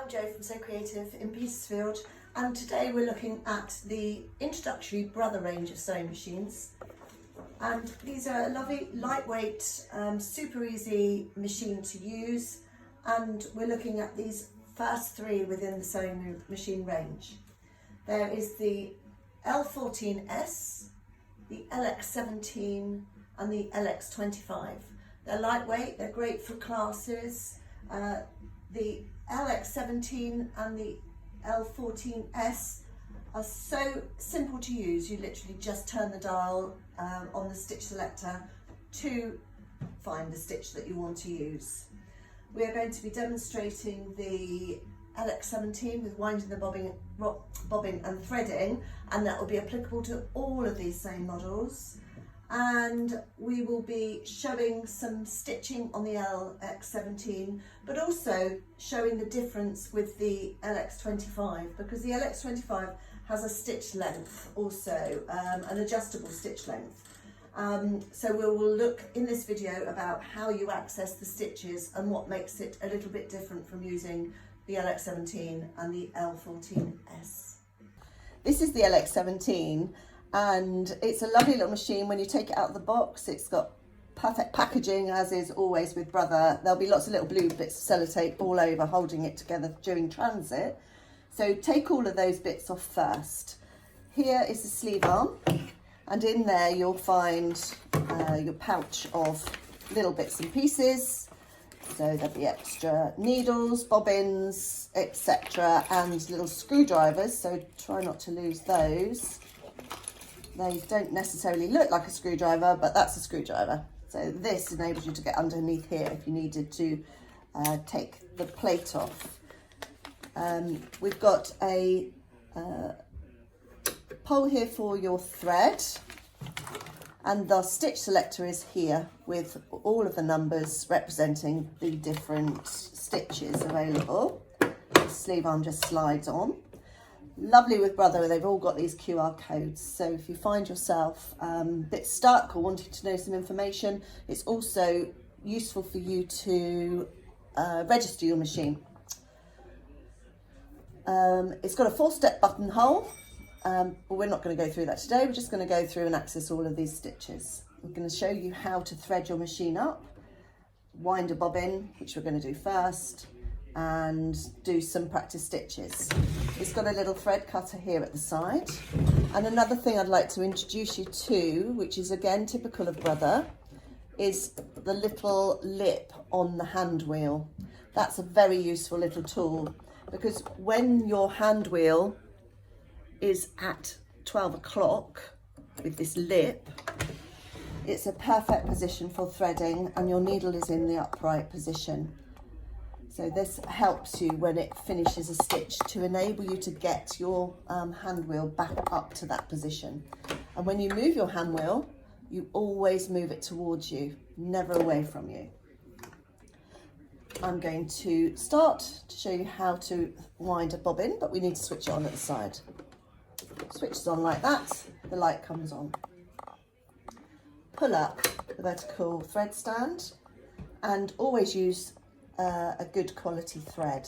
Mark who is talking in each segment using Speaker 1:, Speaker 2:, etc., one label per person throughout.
Speaker 1: I'm Jo from So Creative in Petersfield, and today we're looking at the introductory Brother range of sewing machines. And these are a lovely, lightweight, super easy machine to use, and we're looking at these first three within the sewing machine range. There is the L14S, the LX17 and the LX25. They're lightweight, they're great for classes. The LX17 and the L14S are so simple to use. You literally just turn the dial on the stitch selector to find the stitch that you want to use. We are going to be demonstrating the LX17 with winding the bobbin and threading, and that will be applicable to all of these same models. And we will be showing some stitching on the LX17, but also showing the difference with the LX25, because the LX25 has a stitch length also, an adjustable stitch length. So we will look in this video about how you access the stitches and what makes it a little bit different from using the LX17 and the L14S. This is the LX17. And it's a lovely little machine. When you take it out of the box, it's got perfect packaging, as is always with Brother. There'll be lots of little blue bits of sellotape all over holding it together during transit. So take all of those bits off first. Here is the sleeve arm, and in there you'll find your pouch of little bits and pieces. So there'll be extra needles, bobbins, etc., and little screwdrivers, so try not to lose those. They don't necessarily look like a screwdriver, but that's a screwdriver. So this enables you to get underneath here if you needed to take the plate off. We've got a pole here for your thread, and the stitch selector is here with all of the numbers representing the different stitches available. The sleeve arm just slides on. Lovely with Brother, they've all got these QR codes, so if you find yourself a bit stuck or wanting to know some information, it's also useful for you to register your machine. It's got a 4-step buttonhole, but we're not going to go through that today. We're just going to go through and access all of these stitches. We're going to show you how to thread your machine up, wind a bobbin, which we're going to do first, and do some practice stitches. It's got a little thread cutter here at the side. And another thing I'd like to introduce you to, which is again typical of Brother, is the little lip on the hand wheel. That's a very useful little tool, because when your hand wheel is at 12 o'clock with this lip, it's a perfect position for threading, and your needle is in the upright position. So this helps you when it finishes a stitch to enable you to get your hand wheel back up to that position. And when you move your hand wheel, you always move it towards you, never away from you. I'm going to start to show you how to wind a bobbin, but we need to switch it on at the side. Switches on like that, the light comes on. Pull up the vertical thread stand, and always use a good quality thread.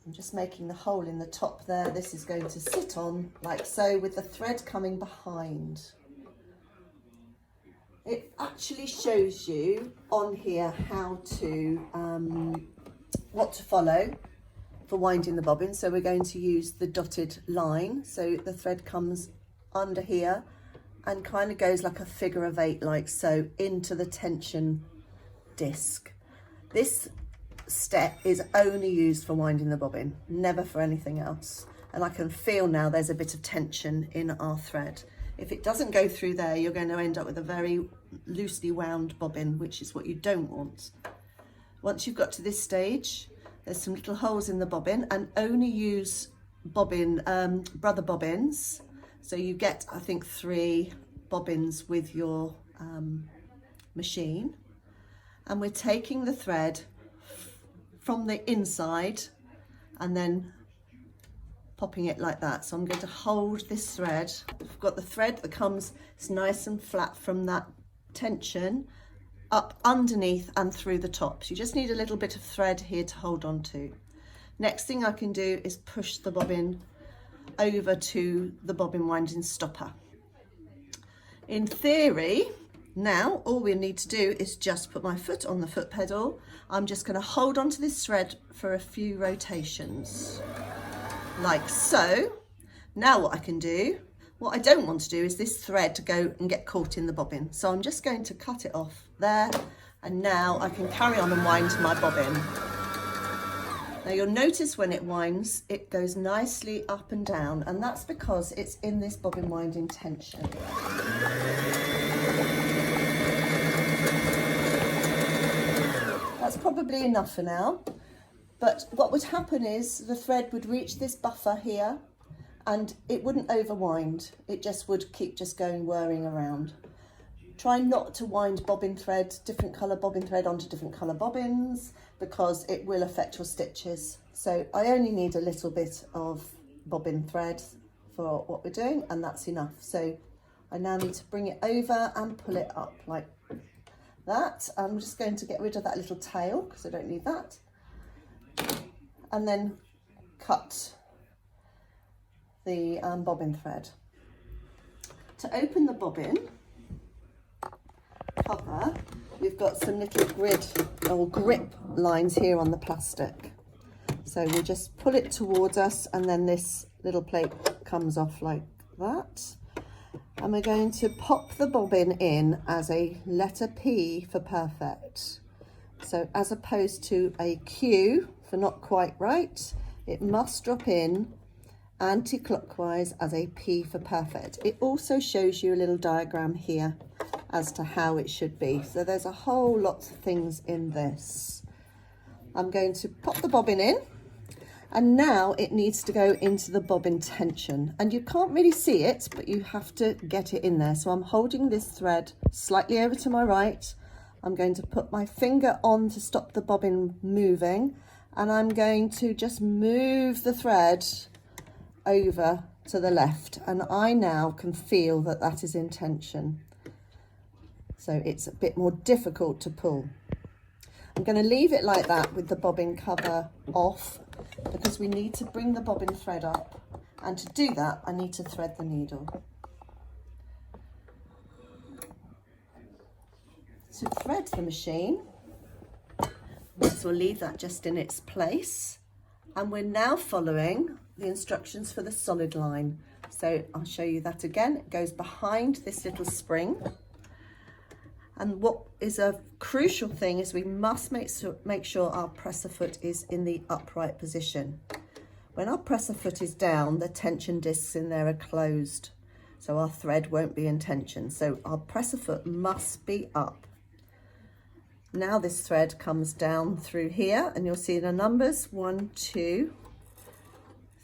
Speaker 1: I'm just making the hole in the top there. This is going to sit on like so, with the thread coming behind. It actually shows you on here how to what to follow for winding the bobbin. So we're going to use the dotted line, so the thread comes under here and kind of goes like a figure of 8, like so, into the tension disc. This step is only used for winding the bobbin, never for anything else. And I can feel now there's a bit of tension in our thread. If it doesn't go through there, you're going to end up with a very loosely wound bobbin, which is what you don't want. Once you've got to this stage, there's some little holes in the bobbin, and only use Brother bobbins. So you get, I think, 3 bobbins with your machine. And we're taking the thread from the inside and then popping it like that. So I'm going to hold this thread. I've got the thread that comes, it's nice and flat from that tension up underneath and through the top. So you just need a little bit of thread here to hold on to. Next thing I can do is push the bobbin over to the bobbin winding stopper. In theory, now all we need to do is just put my foot on the foot pedal. I'm just going to hold onto this thread for a few rotations, like so. Now what I can do, what I don't want to do is this thread to go and get caught in the bobbin. So I'm just going to cut it off there, and now I can carry on and wind my bobbin. Now you'll notice when it winds, it goes nicely up and down, and that's because it's in this bobbin winding tension. That's probably enough for now, but what would happen is the thread would reach this buffer here and it wouldn't overwind. It just would keep just going whirring around. Try not to wind bobbin thread, different colour bobbin thread onto different colour bobbins, because it will affect your stitches. So I only need a little bit of bobbin thread for what we're doing, and that's enough. So I now need to bring it over and pull it up like that. I'm just going to get rid of that little tail because I don't need that. And then cut the bobbin thread. To open the bobbin cover, we've got some little grid or grip lines here on the plastic. So we'll just pull it towards us, and then this little plate comes off like that. And we're going to pop the bobbin in as a letter P for perfect. So as opposed to a Q for not quite right, it must drop in anti-clockwise as a P for perfect. It also shows you a little diagram here as to how it should be. So there's a whole lot of things in this. I'm going to pop the bobbin in, and now it needs to go into the bobbin tension, and you can't really see it, but you have to get it in there. So I'm holding this thread slightly over to my right. I'm going to put my finger on to stop the bobbin moving, and I'm going to just move the thread over to the left, and I now can feel that that is in tension. So it's a bit more difficult to pull. I'm going to leave it like that with the bobbin cover off, because we need to bring the bobbin thread up, and to do that I need to thread the needle. To thread the machine, we'll leave that just in its place, and we're now following the instructions for the solid line. So I'll show you that again. It goes behind this little spring. And what is a crucial thing is we must make sure our presser foot is in the upright position. When our presser foot is down, the tension discs in there are closed, so our thread won't be in tension. So our presser foot must be up. Now this thread comes down through here, and you'll see the numbers 1, 2,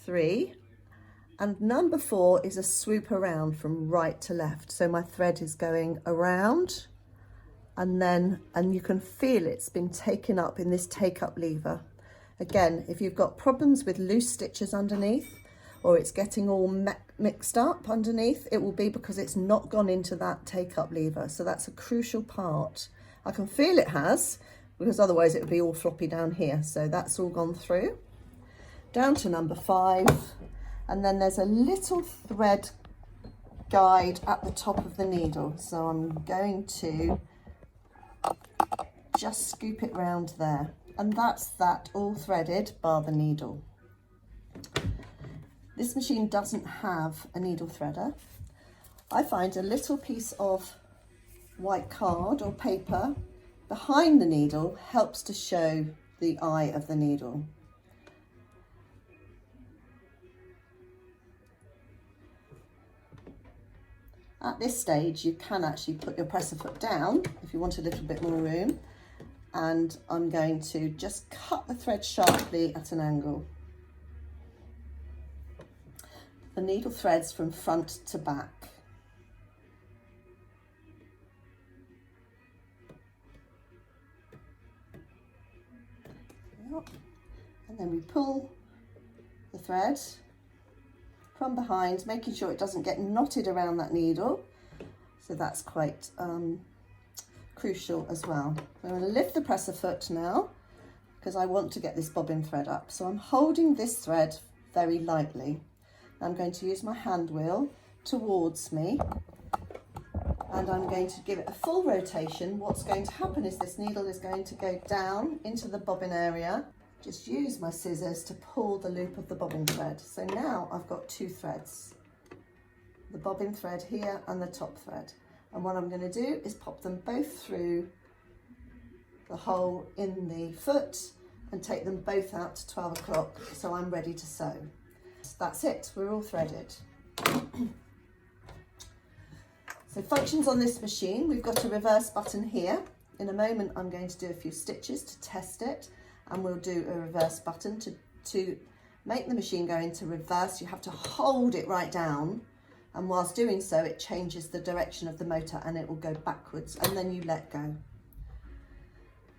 Speaker 1: 3, and number 4 is a swoop around from right to left. So my thread is going around, and you can feel it's been taken up in this take up lever. Again, if you've got problems with loose stitches underneath, or it's getting all mixed up underneath, it will be because it's not gone into that take up lever. So that's a crucial part. I can feel it has, because otherwise it would be all floppy down here. So that's all gone through. Down to number 5, and then there's a little thread guide at the top of the needle. So I'm going to just scoop it round there, and that's that all threaded bar the needle. This machine doesn't have a needle threader. I find a little piece of white card or paper behind the needle helps to show the eye of the needle. At this stage, you can actually put your presser foot down if you want a little bit more room, and I'm going to just cut the thread sharply at an angle. The needle threads from front to back. And then we pull the thread from behind, making sure it doesn't get knotted around that needle. So that's quite crucial as well. I'm going to lift the presser foot now, because I want to get this bobbin thread up. So I'm holding this thread very lightly. I'm going to use my hand wheel towards me, and I'm going to give it a full rotation. What's going to happen is this needle is going to go down into the bobbin area. Just use my scissors to pull the loop of the bobbin thread. So now I've got two threads, the bobbin thread here and the top thread. And what I'm going to do is pop them both through the hole in the foot and take them both out to 12 o'clock, so I'm ready to sew. That's it, we're all threaded. So functions on this machine, we've got a reverse button here. In a moment I'm going to do a few stitches to test it, and we'll do a reverse button. To make the machine go into reverse, you have to hold it right down, and whilst doing so it changes the direction of the motor and it will go backwards, and then you let go.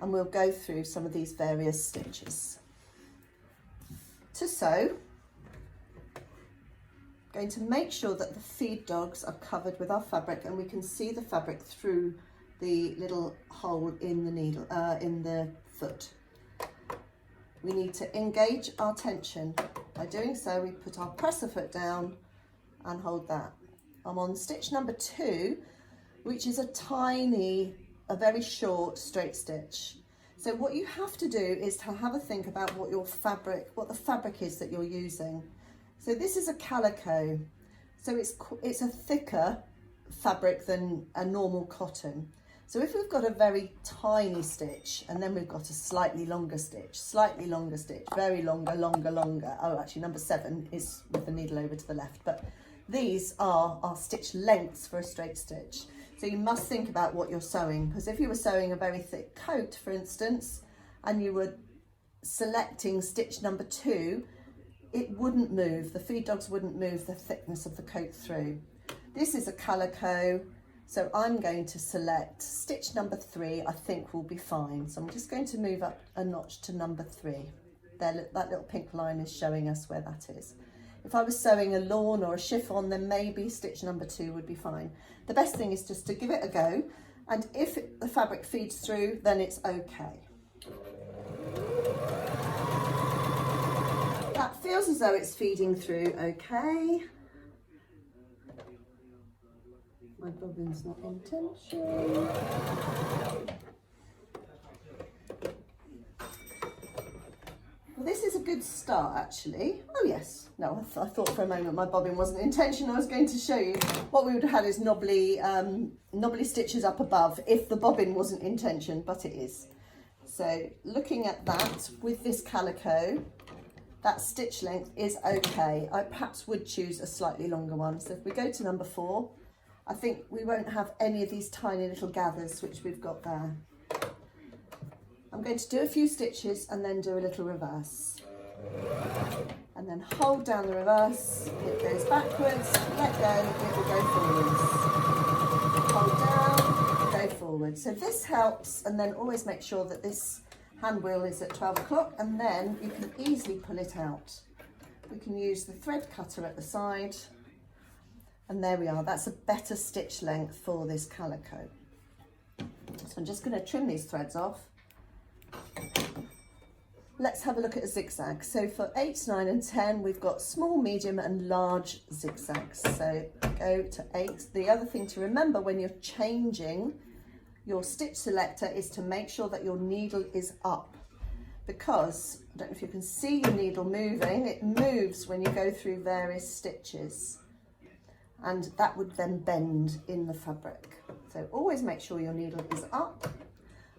Speaker 1: And we'll go through some of these various stitches. To sew, I'm going to make sure that the feed dogs are covered with our fabric and we can see the fabric through the little hole in the needle, in the foot. We need to engage our tension. By doing so, we put our presser foot down and hold that. I'm on stitch number 2, which is a very short straight stitch. So what you have to do is to have a think about what the fabric is that you're using. So this is a calico, so it's a thicker fabric than a normal cotton. So if we've got a very tiny stitch and then we've got a slightly longer stitch, very longer. Oh, actually number 7 is with the needle over to the left, but these are our stitch lengths for a straight stitch. So you must think about what you're sewing, because if you were sewing a very thick coat, for instance, and you were selecting stitch number 2, it wouldn't move, the feed dogs wouldn't move the thickness of the coat through. This is a calico, so I'm going to select stitch number 3, I think will be fine. So I'm just going to move up a notch to number 3. There, that little pink line is showing us where that is. If I was sewing a lawn or a chiffon, then maybe stitch number 2 would be fine. The best thing is just to give it a go, and if the fabric feeds through, then it's okay. That feels as though it's feeding through okay. My bobbin's not in tension. Well, this is a good start actually. Oh yes, no, I thought for a moment my bobbin wasn't in tension. I was going to show you what we would have had is knobbly stitches up above if the bobbin wasn't in tension, but it is. So looking at that with this calico, that stitch length is okay. I perhaps would choose a slightly longer one. So if we go to number 4, I think we won't have any of these tiny little gathers which we've got there. I'm going to do a few stitches and then do a little reverse. And then hold down the reverse, it goes backwards, let go, it will go forwards. Hold down, go forward. So this helps, and then always make sure that this hand wheel is at 12 o'clock, and then you can easily pull it out. We can use the thread cutter at the side, and there we are. That's a better stitch length for this calico. So I'm just going to trim these threads off. Let's have a look at a zigzag. So for 8, 9 and 10 we've got small, medium and large zigzags. So go to 8. The other thing to remember when you're changing your stitch selector is to make sure that your needle is up, because I don't know if you can see your needle moving, it moves when you go through various stitches, and that would then bend in the fabric. So always make sure your needle is up.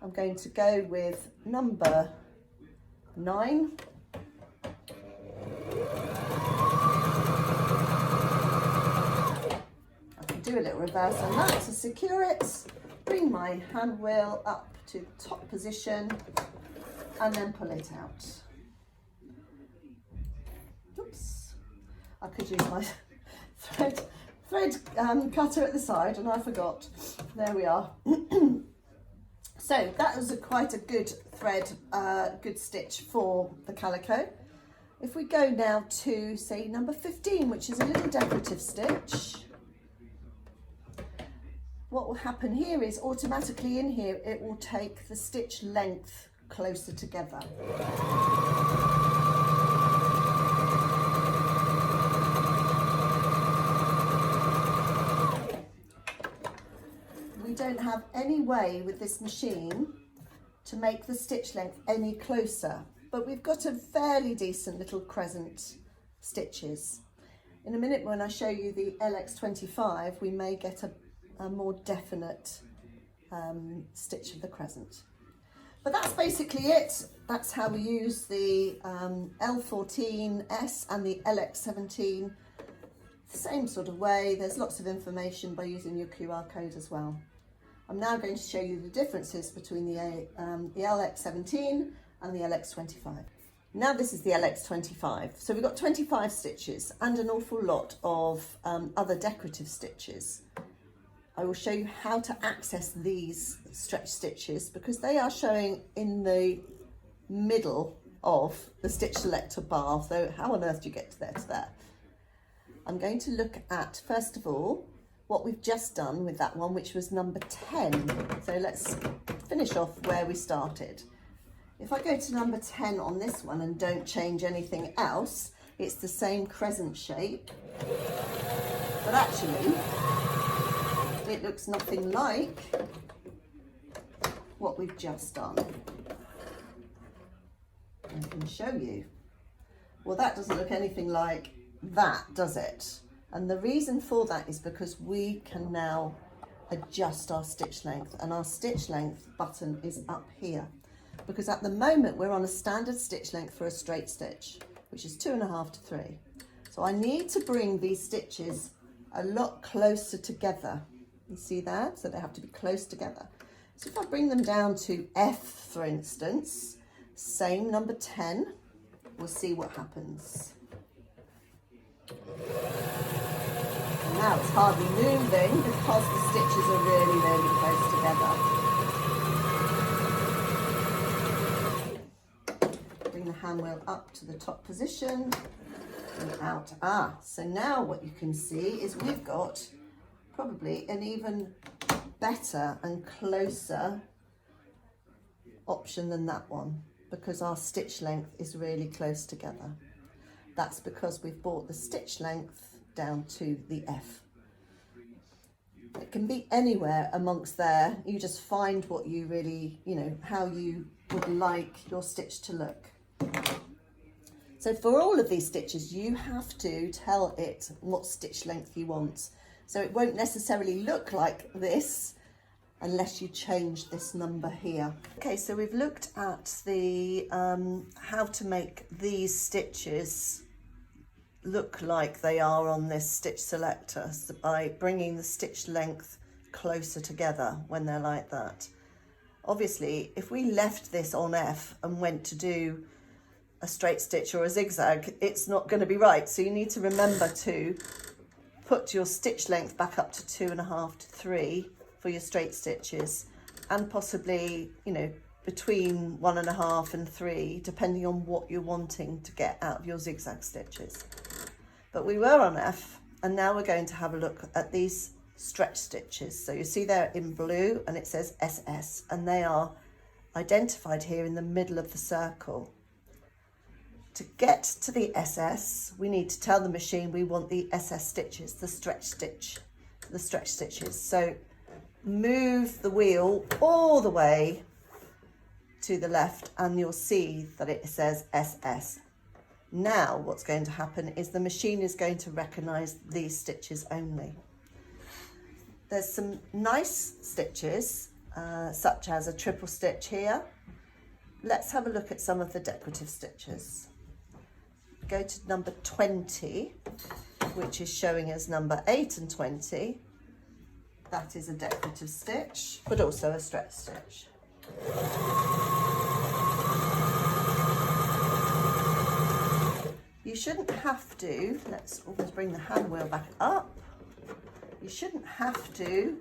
Speaker 1: I'm going to go with number 9. I can do a little reverse on that to secure it. Bring my hand wheel up to top position and then pull it out. Oops, I could use my thread cutter at the side and I forgot. There we are. So that was quite a good thread, good stitch for the calico. If we go now to say number 15, which is a little decorative stitch, what will happen here is automatically in here it will take the stitch length closer together. We don't have any way with this machine to make the stitch length any closer, but we've got a fairly decent little crescent stitches. In a minute when I show you the LX25, we may get a more definite stitch of the crescent. But that's basically it. That's how we use the L14S and the LX17. The same sort of way. There's lots of information by using your QR code as well. I'm now going to show you the differences between the LX17 and the LX25. Now this is the LX25. So we've got 25 stitches and an awful lot of other decorative stitches. I will show you how to access these stretch stitches because they are showing in the middle of the stitch selector bar. So how on earth do you get to there? I'm going to look at, first of all, what we've just done with that one, which was number 10. So let's finish off where we started. If I go to number 10 on this one and don't change anything else, it's the same crescent shape, but actually it looks nothing like what we've just done. I can show you. Well, that doesn't look anything like that, does it? And the reason for that is because we can now adjust our stitch length, and our stitch length button is up here. Because at the moment we're on a standard stitch length for a straight stitch, which is 2.5 to 3. So I need to bring these stitches a lot closer together. You see that? So they have to be close together. So if I bring them down to F, for instance, same number 10, we'll see what happens. And now it's hardly moving because the stitches are really, really close together. Bring the hand wheel up to the top position and out. So now what you can see is we've got probably an even better and closer option than that one because our stitch length is really close together. That's because we've brought the stitch length down to the F. It can be anywhere amongst there. You just find what you really, how you would like your stitch to look. So for all of these stitches, you have to tell it what stitch length you want. So it won't necessarily look like this unless you change this number here. Okay, so we've looked at the how to make these stitches look like they are on this stitch selector, so by bringing the stitch length closer together when they're like that. Obviously, if we left this on F and went to do a straight stitch or a zigzag, it's not going to be right. So you need to remember to put your stitch length back up to 2.5 to 3 for your straight stitches, and possibly, between 1.5 and 3, depending on what you're wanting to get out of your zigzag stitches. But we were on F, and now we're going to have a look at these stretch stitches. So you see they're in blue and it says SS, and they are identified here in the middle of the circle. To get to the SS, we need to tell the machine we want the SS stitches, the stretch stitches. So move the wheel all the way to the left and you'll see that it says SS. Now what's going to happen is the machine is going to recognise these stitches only. There's some nice stitches, such as a triple stitch here. Let's have a look at some of the decorative stitches. Go to number 20, which is showing as number 8 and 20. That is a decorative stitch, but also a stretch stitch. You shouldn't have to, let's always bring the hand wheel back up. You shouldn't have to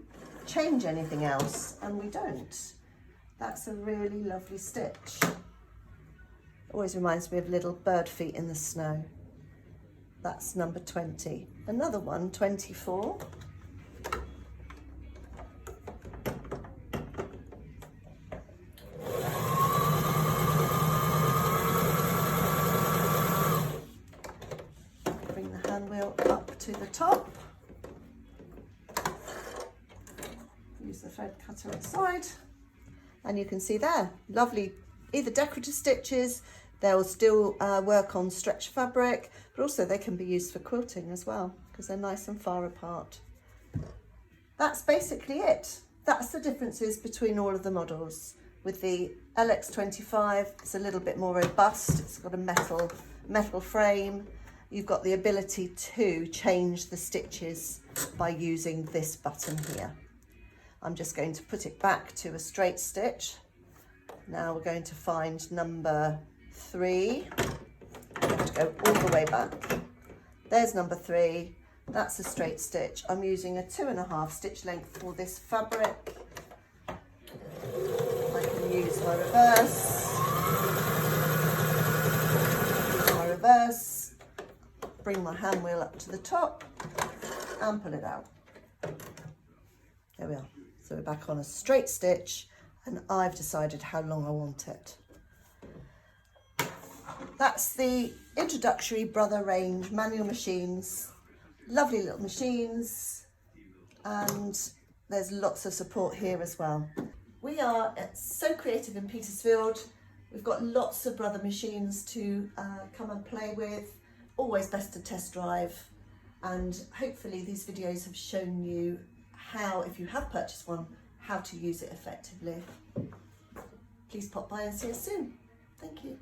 Speaker 1: change anything else, and we don't. That's a really lovely stitch. Always reminds me of little bird feet in the snow. That's number 20. Another one, 24. top. Use the thread cutter inside. And you can see there, lovely, either decorative stitches, they'll still work on stretch fabric, but also they can be used for quilting as well, because they're nice and far apart. That's basically it. That's the differences between all of the models. With the LX25, it's a little bit more robust. It's got a metal frame. You've got the ability to change the stitches by using this button here. I'm just going to put it back to a straight stitch. Now we're going to find number 3. I have to go all the way back. There's number 3. That's a straight stitch. I'm using a 2.5 stitch length for this fabric. I can use my reverse, bring my hand wheel up to the top and pull it out. There we are. So we're back on a straight stitch, and I've decided how long I want it. That's the introductory Brother range manual machines. Lovely little machines, and there's lots of support here as well. We are So Creative in Petersfield. We've got lots of Brother machines to come and play with. Always best to test drive, and hopefully these videos have shown you how, if you have purchased one, how to use it effectively. Please pop by and see us soon. Thank you.